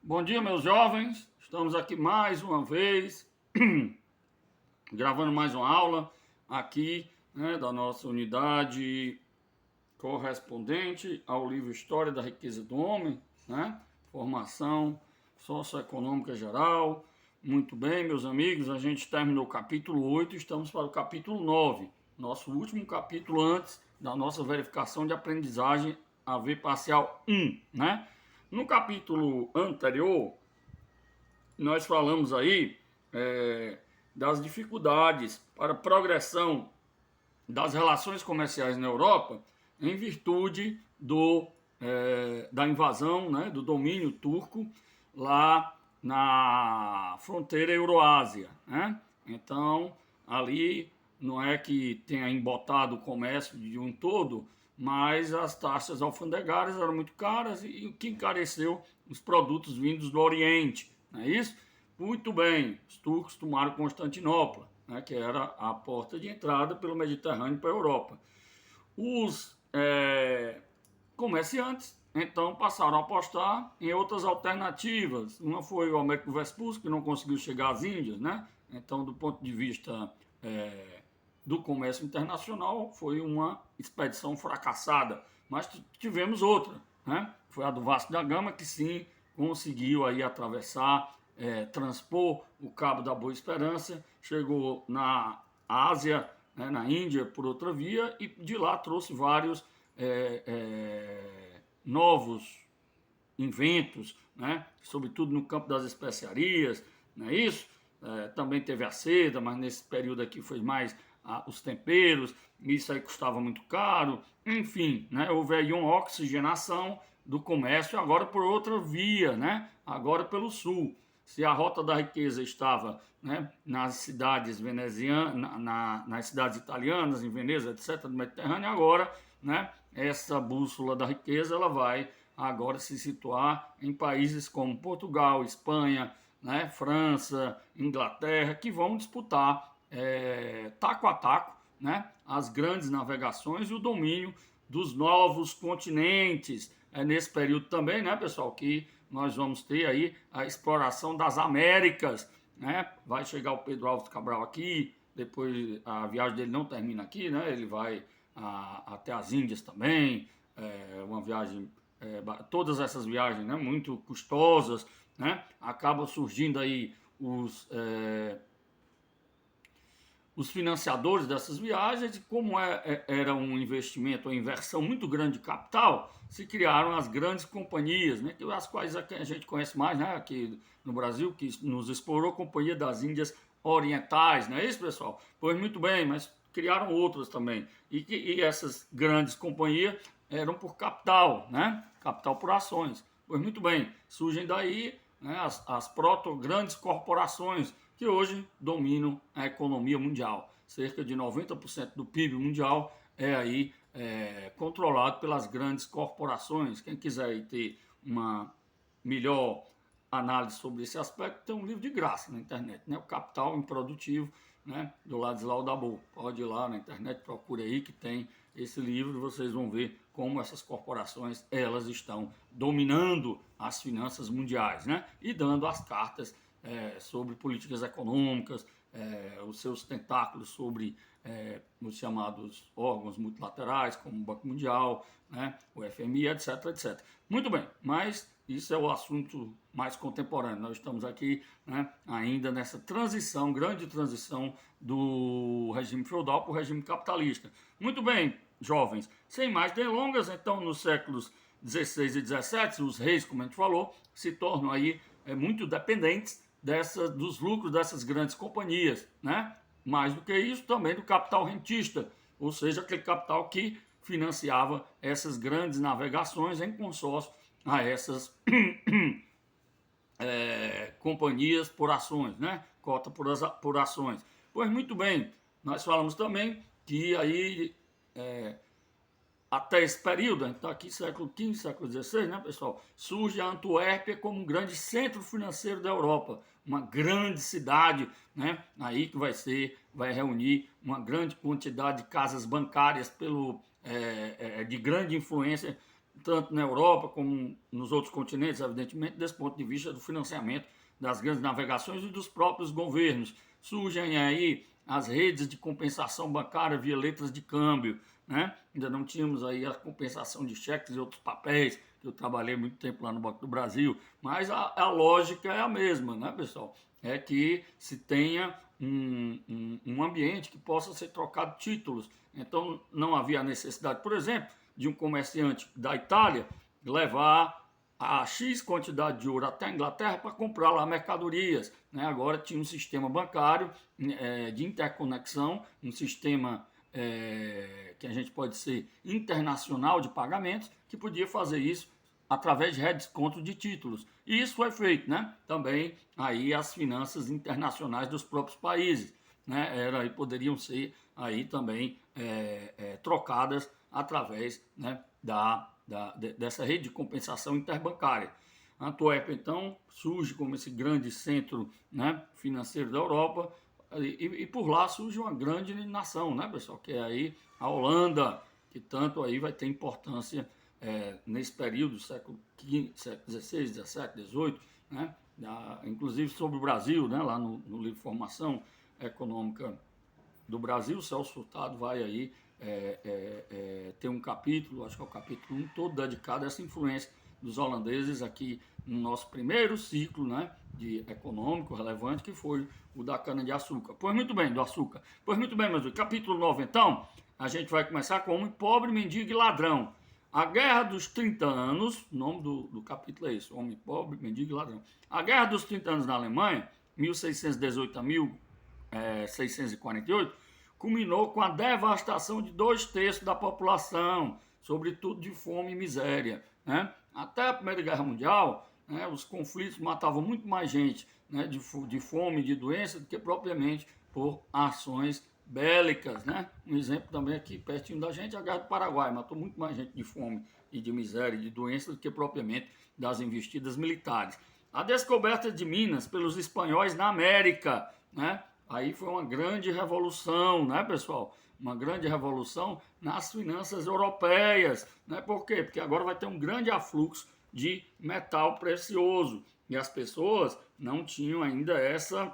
Bom dia, meus jovens. Estamos aqui mais uma vez, gravando mais uma aula aqui, da nossa unidade correspondente ao livro História da Riqueza do Homem, né? Formação socioeconômica geral. Muito bem, meus amigos, a gente terminou o capítulo 8 e estamos para o capítulo 9, nosso último capítulo antes da nossa verificação de aprendizagem AV parcial 1, né? No capítulo anterior, nós falamos aí das dificuldades para a progressão das relações comerciais na Europa em virtude da invasão, né, do domínio turco lá na fronteira Euroásia, né? Então, ali não é que tenha embotado o comércio de um todo, mas as taxas alfandegárias eram muito caras e o que encareceu os produtos vindos do Oriente, não é isso? Muito bem, os turcos tomaram Constantinopla, né, que era a porta de entrada pelo Mediterrâneo para a Europa. Os comerciantes, então, passaram a apostar em outras alternativas. Uma foi o Américo Vespucci, que não conseguiu chegar às Índias, né? Então, do ponto de vista do comércio internacional, foi uma expedição fracassada. Mas tivemos outra, né? Foi a do Vasco da Gama, que sim conseguiu aí atravessar, transpor o Cabo da Boa Esperança, chegou na Ásia, né, na Índia, por outra via, e de lá trouxe vários novos inventos, né? Sobretudo no campo das especiarias, não é isso? Também teve a seda, mas nesse período aqui foi mais os temperos, isso aí custava muito caro, enfim, né? Houve aí uma oxigenação do comércio agora por outra via, né? Agora pelo sul. Se a rota da riqueza estava, né, nas cidades venezianas, nas cidades italianas, em Veneza, etc., do Mediterrâneo, agora, né, essa bússola da riqueza ela vai agora se situar em países como Portugal, Espanha, né, França, Inglaterra, que vão disputar taco a taco, né, as grandes navegações e o domínio dos novos continentes. É nesse período também, né, pessoal, que nós vamos ter aí a exploração das Américas, né? Vai chegar o Pedro Álvares Cabral aqui, depois a viagem dele não termina aqui, né? Ele vai até as Índias também, uma viagem, todas essas viagens, né, muito custosas, né? Acabam surgindo aí os financiadores dessas viagens, e como era um investimento, uma inversão muito grande de capital, se criaram as grandes companhias, né, as quais a gente conhece mais, né, aqui no Brasil, que nos explorou, a Companhia das Índias Orientais, não é isso, pessoal? Pois muito bem, mas criaram outras também. E essas grandes companhias eram por capital, né? Capital por ações. Pois muito bem, surgem daí, né, as proto-grandes corporações que hoje dominam a economia mundial. Cerca de 90% do PIB mundial é aí controlado pelas grandes corporações. Quem quiser aí ter uma melhor análise sobre esse aspecto, tem um livro de graça na internet, né? O Capital Improdutivo, né? Do Ladislau Dabo. Pode ir lá na internet, procure aí que tem esse livro e vocês vão ver como essas corporações elas estão dominando as finanças mundiais, né? E dando as cartas sobre políticas econômicas, os seus tentáculos sobre os chamados órgãos multilaterais, como o Banco Mundial, né, o FMI, etc, etc. Muito bem, mas isso é o assunto mais contemporâneo. Nós estamos aqui, né, ainda nessa transição, grande transição do regime feudal para o regime capitalista. Muito bem, jovens, sem mais delongas, então nos séculos 16 e 17, os reis, como a gente falou, se tornam aí muito dependentes dos lucros dessas grandes companhias, né? Mais do que isso, também do capital rentista, ou seja, aquele capital que financiava essas grandes navegações em consórcio a essas companhias por ações, né? Cota por ações. Pois muito bem, nós falamos também que aí até esse período, então aqui século XV, século XVI, né, pessoal, surge a Antuérpia como um grande centro financeiro da Europa, uma grande cidade, né, aí que vai reunir uma grande quantidade de casas bancárias de grande influência tanto na Europa como nos outros continentes, evidentemente, desse ponto de vista do financiamento das grandes navegações e dos próprios governos. Surgem aí as redes de compensação bancária via letras de câmbio, né? Ainda não tínhamos aí a compensação de cheques e outros papéis, que eu trabalhei muito tempo lá no Banco do Brasil, mas a lógica é a mesma, né, pessoal? É que se tenha um ambiente que possa ser trocado títulos. Então, não havia necessidade, por exemplo, de um comerciante da Itália levar a X quantidade de ouro até a Inglaterra para comprar lá mercadorias. Né? Agora tinha um sistema bancário de interconexão, um sistema que a gente pode ser internacional de pagamentos, que podia fazer isso através de redesconto de títulos. E isso foi feito, né? Também aí as finanças internacionais dos próprios países, né? Poderiam ser aí também trocadas através, né, dessa rede de compensação interbancária. Antuérpia, então, surge como esse grande centro, né, financeiro da Europa, e por lá surge uma grande nação, né, pessoal, que é aí a Holanda, que tanto aí vai ter importância nesse período do século XVI, XVI, XVII, XVIII, né, inclusive sobre o Brasil, né, lá no livro Formação Econômica do Brasil, o Celso Furtado vai aí ter um capítulo, acho que é o capítulo 1, todo dedicado a essa influência dos holandeses aqui no nosso primeiro ciclo, né, de econômico relevante, que foi o da cana-de-açúcar. Pois muito bem, do açúcar. Pois muito bem, meus amigos, capítulo 9, então, a gente vai começar com Homem Pobre, Mendigo e Ladrão. A Guerra dos 30 Anos, o nome do capítulo é isso, Homem Pobre, Mendigo e Ladrão. A Guerra dos 30 Anos na Alemanha, 1618 a 1648, culminou com a devastação de 2/3 da população, sobretudo de fome e miséria. Né? Até a Primeira Guerra Mundial, né, os conflitos matavam muito mais gente, né, de fome e de doença do que propriamente por ações bélicas. Né? Um exemplo também aqui pertinho da gente, a Guerra do Paraguai, matou muito mais gente de fome e de miséria e de doença do que propriamente das investidas militares. A descoberta de Minas pelos espanhóis na América, né? Aí foi uma grande revolução, né, pessoal? Uma grande revolução nas finanças europeias, né? Por quê? Porque agora vai ter um grande afluxo de metal precioso e as pessoas não tinham ainda essa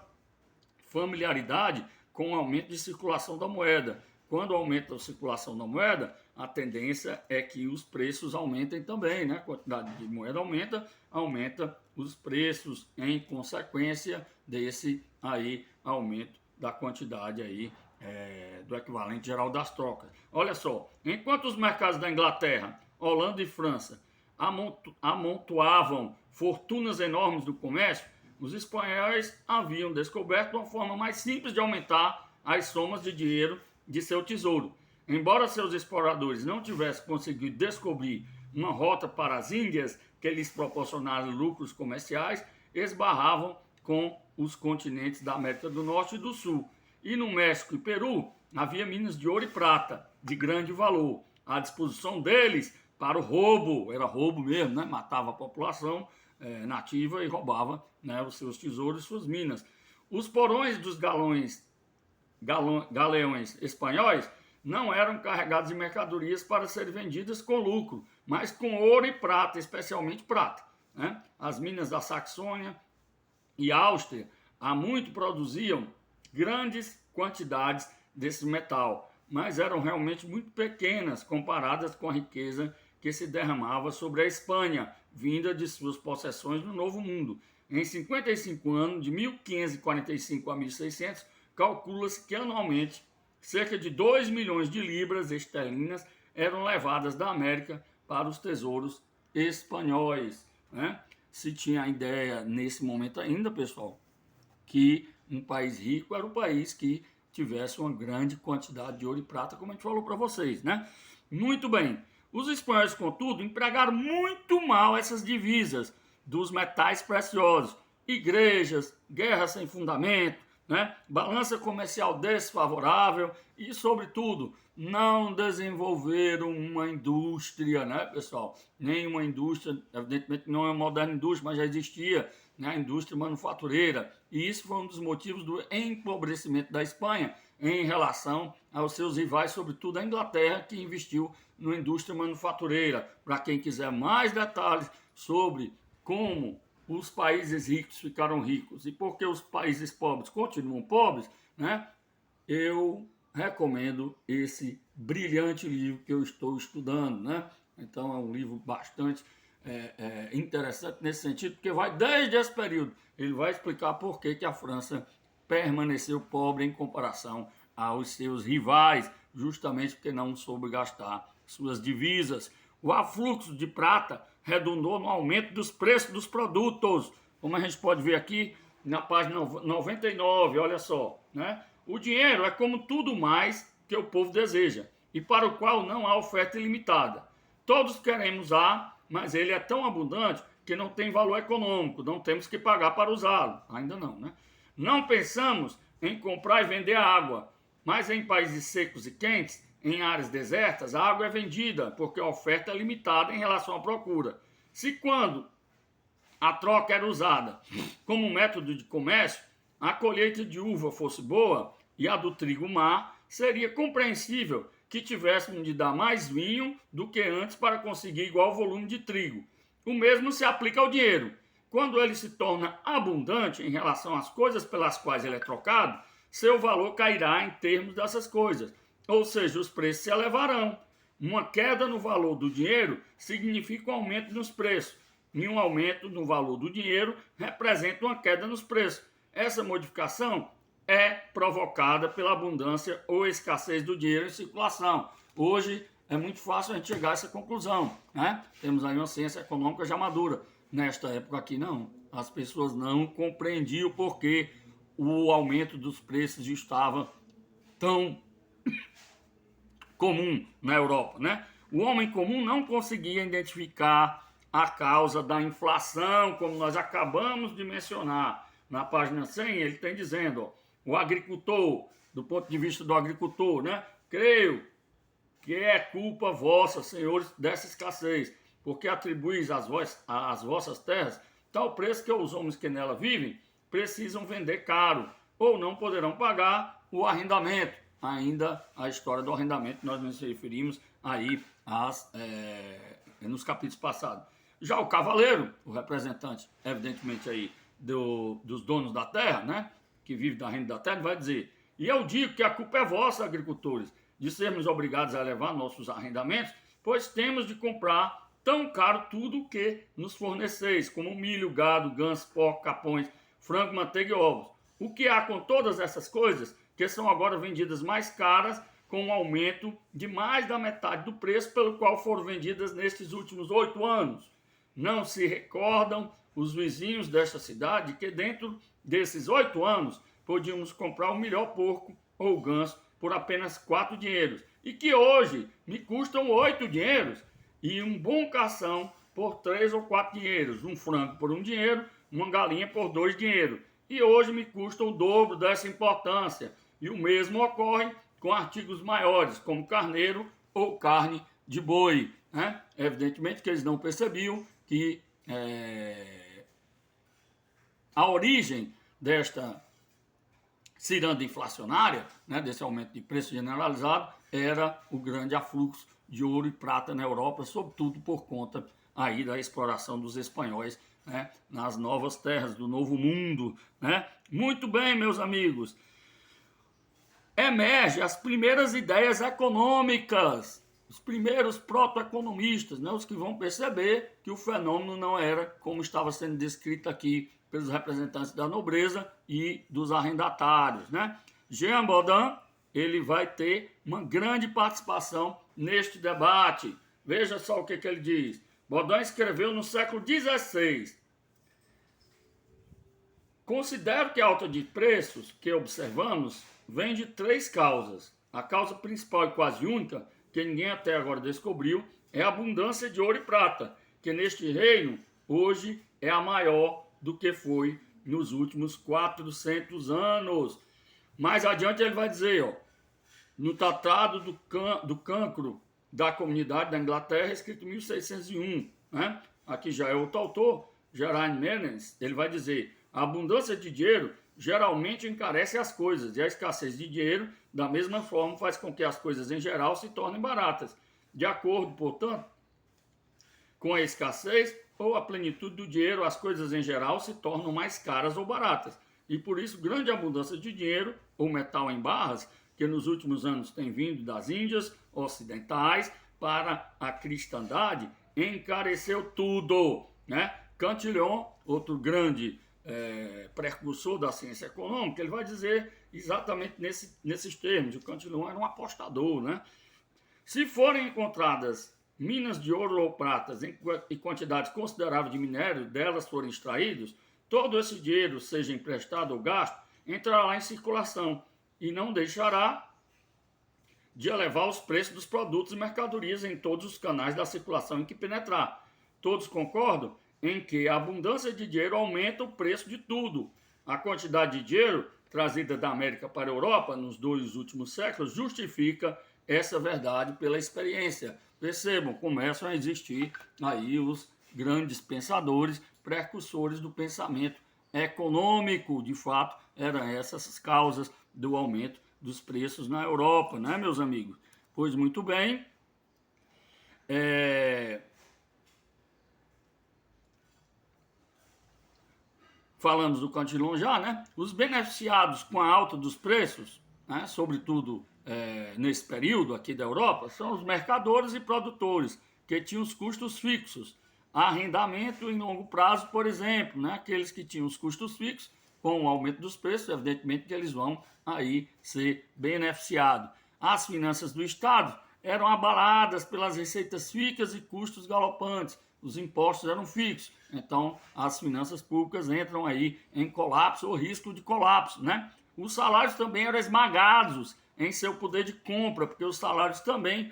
familiaridade com o aumento de circulação da moeda. Quando aumenta a circulação da moeda, a tendência é que os preços aumentem também, né? A quantidade de moeda aumenta os preços em consequência desse aí aumento da quantidade aí do equivalente geral das trocas. Olha só, enquanto os mercados da Inglaterra, Holanda e França amontoavam fortunas enormes do comércio, os espanhóis haviam descoberto uma forma mais simples de aumentar as somas de dinheiro de seu tesouro. Embora seus exploradores não tivessem conseguido descobrir uma rota para as Índias que lhes proporcionaram lucros comerciais, esbarravam com os continentes da América do Norte e do Sul. E no México e Peru havia minas de ouro e prata de grande valor, à disposição deles para o roubo, era roubo mesmo, né? Matava a população nativa e roubava, né, os seus tesouros e suas minas. Os porões dos galeões espanhóis não eram carregados de mercadorias para serem vendidas com lucro, mas com ouro e prata, especialmente prata. Né? As minas da Saxônia e Áustria há muito produziam grandes quantidades desse metal, mas eram realmente muito pequenas comparadas com a riqueza que se derramava sobre a Espanha, vinda de suas possessões no Novo Mundo. Em 55 anos, de 1545 a 1600, calcula-se que anualmente cerca de 2 milhões de libras esterlinas eram levadas da América para os tesouros espanhóis. Né? Se tinha a ideia, nesse momento ainda, pessoal, que um país rico era um país que tivesse uma grande quantidade de ouro e prata, como a gente falou para vocês. Né? Muito bem. Os espanhóis, contudo, empregaram muito mal essas divisas dos metais preciosos. Igrejas, guerras sem fundamento, né? Balança comercial desfavorável e, sobretudo, não desenvolveram uma indústria, né, pessoal? Nenhuma indústria, evidentemente não é uma moderna indústria, mas já existia, né, a indústria manufatureira. E isso foi um dos motivos do empobrecimento da Espanha em relação aos seus rivais, sobretudo a Inglaterra, que investiu na indústria manufatureira. Para quem quiser mais detalhes sobre como os países ricos ficaram ricos e por que os países pobres continuam pobres, né? Eu recomendo esse brilhante livro que eu estou estudando, né? Então é um livro bastante interessante nesse sentido, porque vai desde esse período. Ele vai explicar por que a França permaneceu pobre em comparação aos seus rivais, justamente porque não soube gastar suas divisas. O afluxo de prata redundou no aumento dos preços dos produtos, como a gente pode ver aqui na página 99, olha só, né? O dinheiro é como tudo mais que o povo deseja e para o qual não há oferta ilimitada. Todos queremos usar, mas ele é tão abundante que não tem valor econômico, não temos que pagar para usá-lo. Ainda não, né? Não pensamos em comprar e vender água, mas em países secos e quentes, em áreas desertas, a água é vendida porque a oferta é limitada em relação à procura. Se quando a troca era usada como método de comércio, a colheita de uva fosse boa e a do trigo má, seria compreensível que tivéssemos de dar mais vinho do que antes para conseguir igual volume de trigo. O mesmo se aplica ao dinheiro. Quando ele se torna abundante em relação às coisas pelas quais ele é trocado, seu valor cairá em termos dessas coisas, ou seja, os preços se elevarão. Uma queda no valor do dinheiro significa um aumento nos preços, e um aumento no valor do dinheiro representa uma queda nos preços. Essa modificação é provocada pela abundância ou escassez do dinheiro em circulação. Hoje é muito fácil a gente chegar a essa conclusão, né? Temos aí uma ciência econômica já madura. Nesta época aqui não. As pessoas não compreendiam por que o aumento dos preços estava tão comum na Europa, né? O homem comum não conseguia identificar a causa da inflação, como nós acabamos de mencionar. Na página 100, ele tem dizendo, ó, o agricultor, do ponto de vista do agricultor, né? Creio que é culpa vossa, senhores, dessa escassez, porque atribuís às vossas terras tal preço que os homens que nela vivem precisam vender caro, ou não poderão pagar o arrendamento. Ainda a história do arrendamento, nós nos referimos aí nos capítulos passados. Já o cavaleiro, o representante, evidentemente, aí dos donos da terra, né, que vive da renda da terra, vai dizer, e eu digo que a culpa é vossa, agricultores, de sermos obrigados a levar nossos arrendamentos, pois temos de comprar tão caro tudo o que nos forneceis, como milho, gado, ganso, porco, capões, frango, manteiga e ovos. O que há com todas essas coisas, que são agora vendidas mais caras, com um aumento de mais da metade do preço pelo qual foram vendidas nestes últimos 8 anos. Não se recordam os vizinhos desta cidade que dentro desses 8 anos podíamos comprar o melhor porco ou ganso por apenas 4 dinheiros e que hoje me custam 8 dinheiros e um bom cação por 3 ou 4 dinheiros, um frango por 1 dinheiro, uma galinha por 2 dinheiros e hoje me custam o dobro dessa importância e o mesmo ocorre com artigos maiores como carneiro ou carne de boi, né? Evidentemente que eles não percebiam que a origem desta ciranda inflacionária, né, desse aumento de preço generalizado, era o grande afluxo de ouro e prata na Europa, sobretudo por conta aí da exploração dos espanhóis, né, nas novas terras do Novo Mundo, né? Muito bem, meus amigos. Emergem as primeiras ideias econômicas, os primeiros proto-economistas, né, os que vão perceber que o fenômeno não era como estava sendo descrito aqui pelos representantes da nobreza e dos arrendatários, né? Jean Bodin, ele vai ter uma grande participação neste debate. Veja só o que ele diz. Bodin escreveu no século XVI. Considero que a alta de preços que observamos vem de 3 causas. A causa principal e quase única, que ninguém até agora descobriu, é a abundância de ouro e prata, que neste reino hoje é a maior do que foi nos últimos 400 anos. Mais adiante ele vai dizer, ó, no Tratado do Cancro da Comunidade da Inglaterra, escrito em 1601. Né? Aqui já é outro autor, Gerard Menens, ele vai dizer: a abundância de dinheiro geralmente encarece as coisas, e a escassez de dinheiro, da mesma forma, faz com que as coisas em geral se tornem baratas. De acordo, portanto, com a escassez ou a plenitude do dinheiro, as coisas em geral se tornam mais caras ou baratas. E por isso, grande abundância de dinheiro, ou metal em barras, que nos últimos anos tem vindo das Índias ocidentais para a cristandade, encareceu tudo. Né? Cantillon, outro grande precursor da ciência econômica, ele vai dizer exatamente nesses termos. O Cantillon era um apostador. Né? Se forem encontradas minas de ouro ou pratas em quantidades consideráveis de minério delas forem extraídos, todo esse dinheiro, seja emprestado ou gasto, entrará em circulação e não deixará de elevar os preços dos produtos e mercadorias em todos os canais da circulação em que penetrar. Todos concordam em que a abundância de dinheiro aumenta o preço de tudo. A quantidade de dinheiro trazida da América para a Europa nos 2 últimos séculos justifica essa verdade pela experiência. Percebam, começam a existir aí os grandes pensadores, precursores do pensamento econômico. De fato, eram essas as causas do aumento dos preços na Europa, né, meus amigos? Pois muito bem. Falamos do Cantillon já, né? Os beneficiados com a alta dos preços, né, sobretudo nesse período aqui da Europa, são os mercadores e produtores, que tinham os custos fixos. Arrendamento em longo prazo, por exemplo, né? Aqueles que tinham os custos fixos, com o aumento dos preços, evidentemente que eles vão aí ser beneficiados. As finanças do Estado eram abaladas pelas receitas fixas e custos galopantes. Os impostos eram fixos. Então, as finanças públicas entram aí em colapso ou risco de colapso, né? Os salários também eram esmagados em seu poder de compra, porque os salários também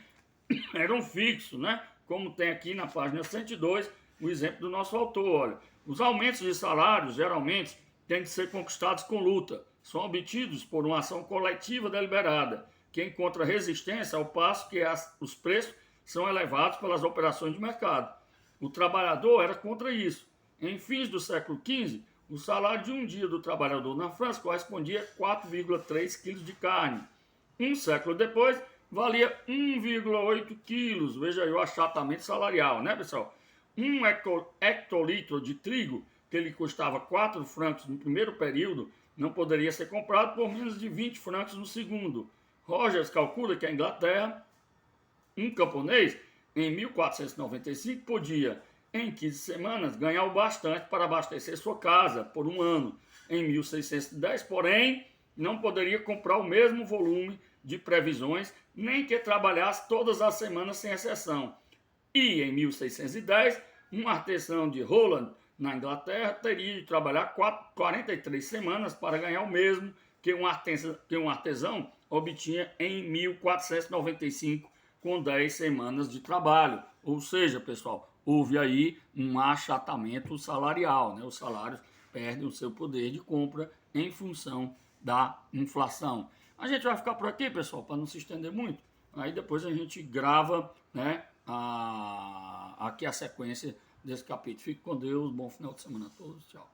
eram fixos, né? Como tem aqui na página 102 o exemplo do nosso autor. Olha, os aumentos de salários geralmente têm de ser conquistados com luta. São obtidos por uma ação coletiva deliberada, que encontra resistência ao passo que os preços são elevados pelas operações de mercado. O trabalhador era contra isso. Em fins do século XV, o salário de um dia do trabalhador na França correspondia a 4,3 quilos de carne. Um século depois, valia 1,8 quilos. Veja aí o achatamento salarial, né, pessoal? Um hectolitro de trigo, que ele custava 4 francos no primeiro período, não poderia ser comprado por menos de 20 francos no segundo. Rogers calcula que a Inglaterra, um camponês, em 1495, podia, em 15 semanas, ganhar o bastante para abastecer sua casa por um ano. Em 1610, porém, não poderia comprar o mesmo volume de previsões, nem que trabalhasse todas as semanas sem exceção. E, em 1610, um artesão de Holland, na Inglaterra, teria de trabalhar 43 semanas para ganhar o mesmo que um artesão obtinha em 1495, com 10 semanas de trabalho. Ou seja, pessoal, houve aí um achatamento salarial, né? Os salários perdem o seu poder de compra em função da inflação. A gente vai ficar por aqui, pessoal, para não se estender muito. Aí depois a gente grava, né, aqui a sequência desse capítulo. Fique com Deus, bom final de semana a todos, tchau.